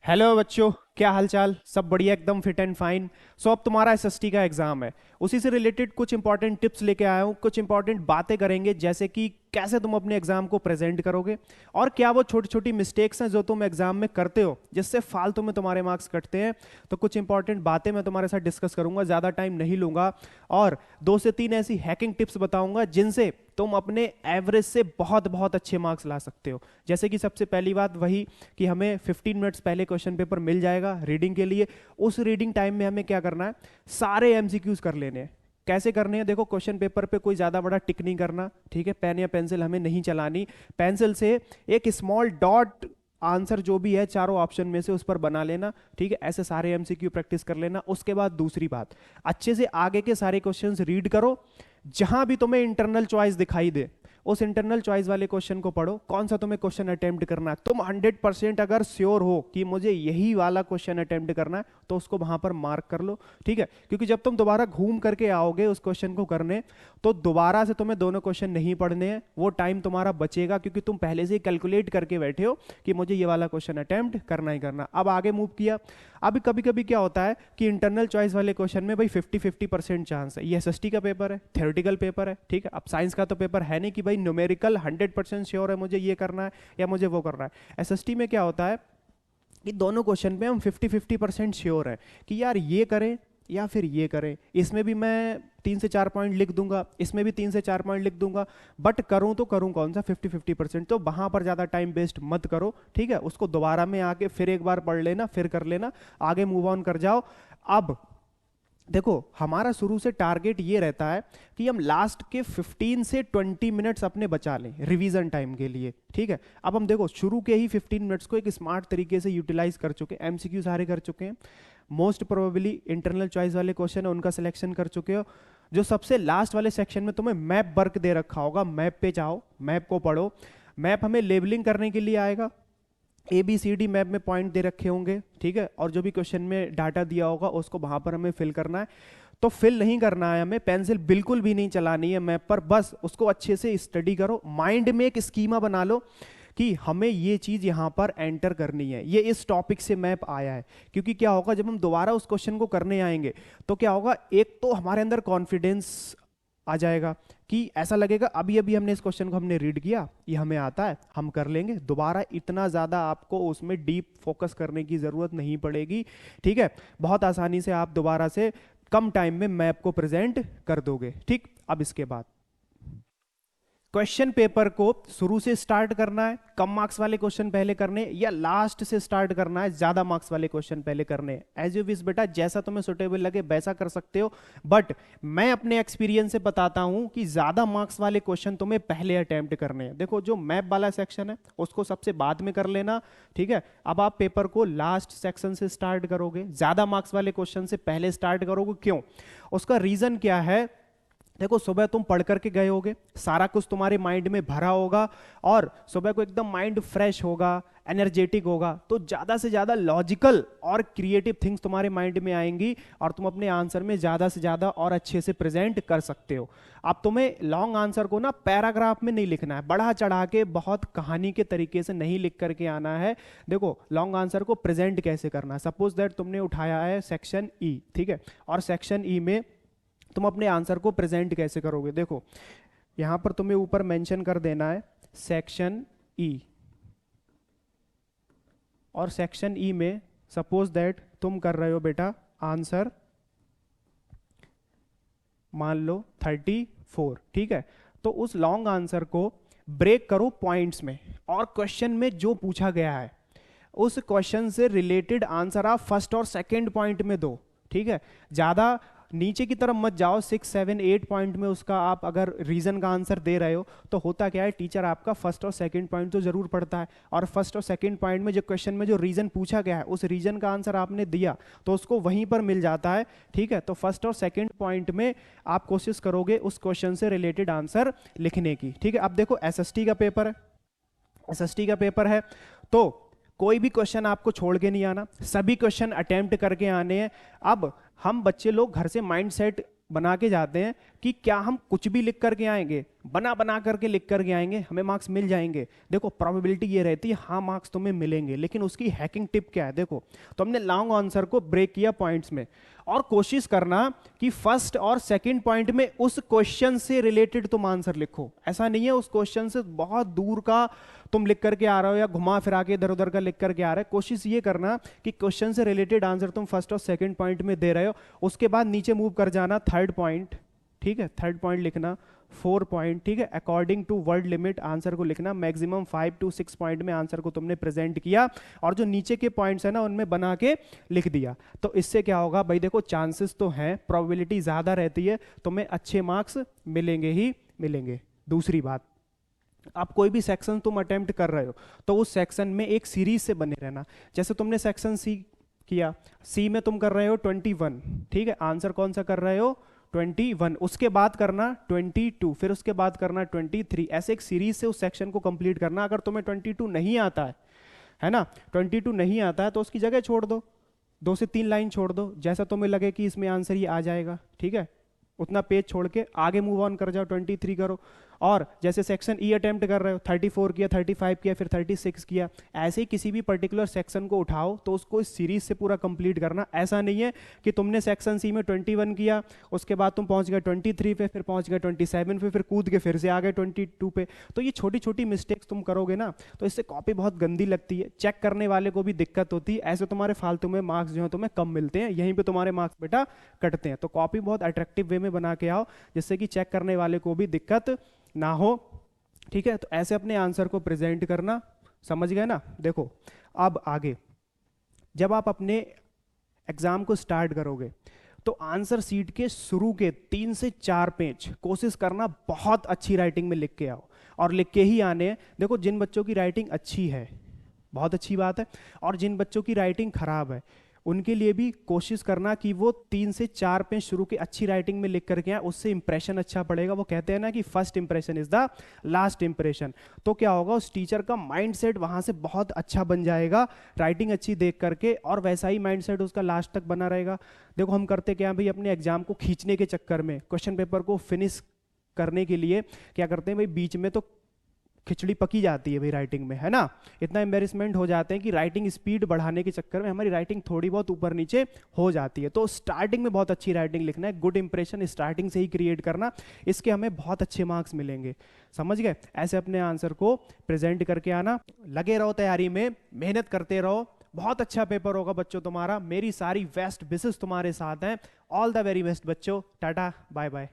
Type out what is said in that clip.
Hello बच्चों, क्या हालचाल? सब बढ़िया, एकदम फिट एंड फाइन। सो अब तुम्हारा एसएसटी का एग्जाम है। उसी से रिलेटेड कुछ इंपॉर्टेंट टिप्स लेके आया हूँ, कुछ इंपॉर्टेंट बातें करेंगे, जैसे कि कैसे तुम अपने एग्जाम को प्रेजेंट करोगे और क्या वो छोटी छोटी मिस्टेक्स हैं जो तुम एग्जाम में करते हो जिससे फालतू में तुम्हारे मार्क्स कटते हैं। तो कुछ इंपॉर्टेंट बातें मैं तुम्हारे साथ डिस्कस करूंगा, ज़्यादा टाइम नहीं लूंगा। और 2 से 3 ऐसी हैकिंग टिप्स बताऊंगा जिनसे तुम अपने एवरेज से बहुत बहुत अच्छे मार्क्स ला सकते हो। जैसे कि सबसे पहली बात वही कि हमें 15 मिनट्स पहले क्वेश्चन पेपर मिल जाएगा रीडिंग के लिए। उस रीडिंग टाइम में हमें क्या करना है, सारे एमसीक्यूज कर लेने हैं। कैसे करने हैं? देखो, क्वेश्चन पेपर पे कोई ज्यादा बड़ा टिक नहीं करना, ठीक है? पेन या पेंसिल हमें नहीं चलानी। पेंसिल से एक स्मॉल डॉट आंसर जो भी है चारों ऑप्शन में से उस पर बना लेना, ठीक है? ऐसे सारे एमसीक्यू प्रैक्टिस कर लेना। उसके बाद दूसरी बात, अच्छे से आगे के सारे क्वेश्चंस रीड करो। जहां भी तुम्हें इंटरनल चॉइस दिखाई दे उस इंटरनल चॉइस वाले क्वेश्चन को पढ़ो, कौन सा तुम्हें क्वेश्चन अटेम्प्ट करना है। तुम 100% अगर श्योर हो कि मुझे यही वाला क्वेश्चन अटेम्प्ट करना है तो उसको वहां पर मार्क कर लो, ठीक है? क्योंकि जब तुम दोबारा घूम करके आओगे उस क्वेश्चन को करने, तो दोबारा से तुम्हें दोनों क्वेश्चन नहीं पढ़ने हैं। वो टाइम तुम्हारा बचेगा क्योंकि तुम पहले से ही कैलकुलेट करके बैठे हो कि मुझे ये वाला क्वेश्चन अटेम्प्ट करना ही करना। अब आगे मूव किया। अब कभी कभी क्या होता है कि इंटरनल चॉइस वाले क्वेश्चन में भाई 50-50% चांस है। ये एसएसटी का पेपर है, थ्योरेटिकल पेपर है, ठीक है? अब साइंस का तो पेपर है नहीं कि भाई न्यूमेरिकल 100% श्योर है मुझे ये करना है या मुझे वो करना है। एसएसटी में क्या होता है कि दोनों क्वेश्चन पे हम 50-50% श्योर है कि यार ये करें या फिर ये करें। इसमें भी मैं 3 से 4 पॉइंट लिख दूंगा, इसमें भी 3 से 4 पॉइंट लिख दूंगा, बट करूं तो करूं कौन सा? 50-50%। तो वहां पर ज्यादा टाइम वेस्ट मत करो, ठीक है? उसको दोबारा में आके फिर एक बार पढ़ लेना, फिर कर लेना, आगे मूव ऑन कर जाओ। अब देखो, हमारा शुरू से टारगेट ये रहता है कि हम लास्ट के 15 से 20 मिनट्स अपने बचा लें रिवीजन टाइम के लिए, ठीक है? अब हम देखो शुरू के ही 15 मिनट्स को एक स्मार्ट तरीके से यूटिलाइज कर चुके हैं, एमसीक्यू सारे कर चुके हैं, मोस्ट प्रोबेबली इंटरनल चॉइस वाले क्वेश्चन है उनका सिलेक्शन कर चुके हो। जो सबसे लास्ट वाले सेक्शन में तुम्हें मैप वर्क दे रखा होगा, मैप पे जाओ, मैप को पढ़ो। मैप हमें लेबलिंग करने के लिए आएगा। A B C D map में पॉइंट दे रखे होंगे, ठीक है? और जो भी क्वेश्चन में डाटा दिया होगा उसको वहां पर हमें फिल करना है। तो फिल नहीं करना है हमें, पेंसिल बिल्कुल भी नहीं चलानी है मैप पर, बस उसको अच्छे से स्टडी करो। माइंड में एक स्कीमा बना लो कि हमें ये चीज यहां पर एंटर करनी है, ये इस टॉपिक से मैप आया है। क्योंकि क्या होगा, जब हम दोबारा उस क्वेश्चन को करने आएंगे तो क्या होगा, एक तो हमारे अंदर कॉन्फिडेंस आ जाएगा कि ऐसा लगेगा अभी अभी हमने इस क्वेश्चन को हमने रीड किया, ये हमें आता है, हम कर लेंगे। दोबारा इतना ज्यादा आपको उसमें डीप फोकस करने की जरूरत नहीं पड़ेगी, ठीक है? बहुत आसानी से आप दोबारा से कम टाइम में मैप को प्रेजेंट कर दोगे, ठीक? अब इसके बाद क्वेश्चन पेपर को शुरू से स्टार्ट करना है, कम मार्क्स वाले क्वेश्चन पहले करने, या लास्ट से स्टार्ट करना है, ज्यादा मार्क्स वाले क्वेश्चन पहले करने? एज यू विश बेटा, जैसा तुम्हें सुटेबल लगे वैसा कर सकते हो। बट मैं अपने एक्सपीरियंस से बताता हूं कि ज्यादा मार्क्स वाले क्वेश्चन तुम्हें पहले अटेम्प्ट करने हैं। देखो, जो मैप वाला सेक्शन है उसको सबसे बाद में कर लेना, ठीक है? अब आप पेपर को लास्ट सेक्शन से स्टार्ट करोगे, ज्यादा मार्क्स वाले क्वेश्चन से पहले स्टार्ट करोगे। क्यों? उसका रीजन क्या है? देखो, सुबह तुम पढ़ करके गए होगे, सारा कुछ तुम्हारे माइंड में भरा होगा, और सुबह को एकदम माइंड फ्रेश होगा, एनर्जेटिक होगा, तो ज्यादा से ज्यादा लॉजिकल और क्रिएटिव थिंग्स तुम्हारे माइंड में आएंगी और तुम अपने आंसर में ज्यादा से ज्यादा और अच्छे से प्रेजेंट कर सकते हो। अब तुम्हें लॉन्ग आंसर को ना पैराग्राफ में नहीं लिखना है, बढ़ा चढ़ा के बहुत कहानी के तरीके से नहीं लिख करके आना है। देखो, लॉन्ग आंसर को प्रेजेंट कैसे करना है, सपोज दैट तुमने उठाया है सेक्शन ई, ठीक है? और सेक्शन ई में तुम अपने आंसर को प्रेजेंट कैसे करोगे? देखो, यहां पर तुम्हें ऊपर मेंशन कर देना है सेक्शन ई, और सेक्शन ई में सपोज दैट तुम कर रहे हो बेटा आंसर, मान लो 34, ठीक है? तो उस लॉन्ग आंसर को ब्रेक करो पॉइंट्स में, और क्वेश्चन में जो पूछा गया है उस क्वेश्चन से रिलेटेड आंसर आप फर्स्ट और सेकंड पॉइंट में दो, ठीक है? ज्यादा नीचे की तरफ मत जाओ। 6, 7, 8 पॉइंट में उसका आप अगर रीजन का आंसर दे रहे हो तो होता क्या है, टीचर आपका फर्स्ट और सेकंड पॉइंट तो जरूर पढ़ता है, और फर्स्ट और सेकंड पॉइंट में जो क्वेश्चन में जो रीजन पूछा गया है उस रीजन का आंसर आपने दिया तो उसको वहीं पर मिल जाता है, ठीक है? तो फर्स्ट और सेकंड पॉइंट में आप कोशिश करोगे उस क्वेश्चन से रिलेटेड आंसर लिखने की, ठीक है? अब देखो, एसएसटी का पेपर है, एसएसटी का पेपर है तो कोई भी क्वेश्चन आपको छोड़ के नहीं आना, सभी क्वेश्चन अटेम्प्ट करके आने हैं। अब हम बच्चे लोग घर से माइंड सेट बना के जाते हैं कि क्या हम कुछ भी लिख करके आएंगे, बना बना करके लिख करके आएंगे, हमें मार्क्स मिल जाएंगे। देखो प्रोबेबिलिटी ये रहती है हाँ मार्क्स तुम्हें मिलेंगे, लेकिन उसकी हैकिंग टिप क्या है, देखो तो हमने लॉन्ग आंसर को ब्रेक किया पॉइंट्स में, और कोशिश करना कि फर्स्ट और सेकंड पॉइंट में उस क्वेश्चन से रिलेटेड तुम आंसर लिखो। ऐसा नहीं है उस क्वेश्चन से बहुत दूर का तुम लिख करके आ रहे हो या घुमा फिरा के इधर उधर का लिख करके आ रहे हो। कोशिश ये करना कि क्वेश्चन से रिलेटेड आंसर तुम फर्स्ट और सेकंड पॉइंट में दे रहे हो, उसके बाद नीचे मूव कर जाना थर्ड पॉइंट, ठीक है, थर्ड पॉइंट लिखना, 4 पॉइंट, ठीक है, according to word limit answer को लिखना, मैक्सिमम 5 to 6 पॉइंट में आंसर को तुमने प्रेजेंट किया, और जो नीचे के पॉइंट्स है ना उनमें बना के लिख दिया। तो इससे क्या होगा भाई, देखो चांसेस तो हैं, प्रोबेबिलिटी ज्यादा रहती है, तुम्हें अच्छे मार्क्स मिलेंगे ही मिलेंगे। दूसरी बात, आप कोई भी सेक्शन तुम अटेम्प्ट कर रहे हो तो उस सेक्शन में एक सीरीज से बने रहना। जैसे तुमने सेक्शन सी किया, सी में तुम कर रहे हो 21, ठीक है, आंसर कौन सा कर रहे हो 21, उसके बाद करना 22, फिर उसके बाद करना 23, ऐसे एक सीरीज से उस सेक्शन को कंप्लीट करना। अगर तुम्हें 22 नहीं आता है ना, 22 नहीं आता है तो उसकी जगह छोड़ दो, 2 से 3 लाइन छोड़ दो, जैसा तुम्हें लगे कि इसमें आंसर ये आ जाएगा, ठीक है, उतना पेज छोड़ के आगे मूव ऑन कर जाओ, 23 करो। और जैसे सेक्शन ई अटेम्प्ट कर रहे हो, 34 किया, 35 किया, फिर 36 किया, ऐसे ही किसी भी पर्टिकुलर सेक्शन को उठाओ तो उसको इस सीरीज से पूरा कंप्लीट करना। ऐसा नहीं है कि तुमने सेक्शन सी में 21 किया, उसके बाद तुम पहुंच गए 23 पे, फिर पहुंच गए 27 पे, फिर कूद के फिर से आ गए 22 पे। तो ये छोटी छोटी मिस्टेक्स तुम करोगे ना तो इससे कॉपी बहुत गंदी लगती है, चेक करने वाले को भी दिक्कत होती है, ऐसे तुम्हारे फालतू में मार्क्स जो है तुम्हें कम मिलते हैं, यहीं पे तुम्हारे मार्क्स बेटा कटते हैं। तो कॉपी बहुत अट्रैक्टिव वे में बना के आओ जिससे कि चेक करने वाले को भी दिक्कत ना हो, ठीक है। तो ऐसे अपने आंसर को प्रेजेंट करना, समझ गए ना। देखो अब आगे जब आप अपने एग्जाम को स्टार्ट करोगे तो आंसर सीट के शुरू के 3 से 4 पेज कोशिश करना बहुत अच्छी राइटिंग में लिख के आओ, और लिख के ही आने हैं। देखो जिन बच्चों की राइटिंग अच्छी है बहुत अच्छी बात है, और जिन बच्चों की राइटिंग खराब है उनके लिए भी कोशिश करना कि वो 3 से 4 पेज शुरू के अच्छी राइटिंग में लिख करके आए, उससे इंप्रेशन अच्छा पड़ेगा। वो कहते हैं ना कि first impression is the last impression. तो क्या होगा, उस टीचर का माइंडसेट वहां से बहुत अच्छा बन जाएगा राइटिंग अच्छी देख करके, और वैसा ही माइंडसेट उसका लास्ट तक बना रहेगा। देखो हम करते क्या भाई, अपने एग्जाम को खींचने के चक्कर में, क्वेश्चन पेपर को फिनिश करने के लिए क्या करते हैं भाई, बीच में तो खिचड़ी पकी जाती है भाई राइटिंग में, है ना, इतना एम्बेरसमेंट हो जाते हैं कि राइटिंग स्पीड बढ़ाने के चक्कर में हमारी राइटिंग थोड़ी बहुत ऊपर नीचे हो जाती है। तो स्टार्टिंग में बहुत अच्छी राइटिंग लिखना है, गुड इंप्रेशन स्टार्टिंग से ही क्रिएट करना, इसके हमें बहुत अच्छे मार्क्स मिलेंगे, समझ गए। ऐसे अपने आंसर को प्रेजेंट करके आना, लगे रहो तैयारी में, मेहनत करते रहो, बहुत अच्छा पेपर होगा बच्चों तुम्हारा, मेरी सारी बेस्ट विशेस तुम्हारे साथ हैं। ऑल द वेरी बेस्ट बच्चों, टाटा बाय बाय।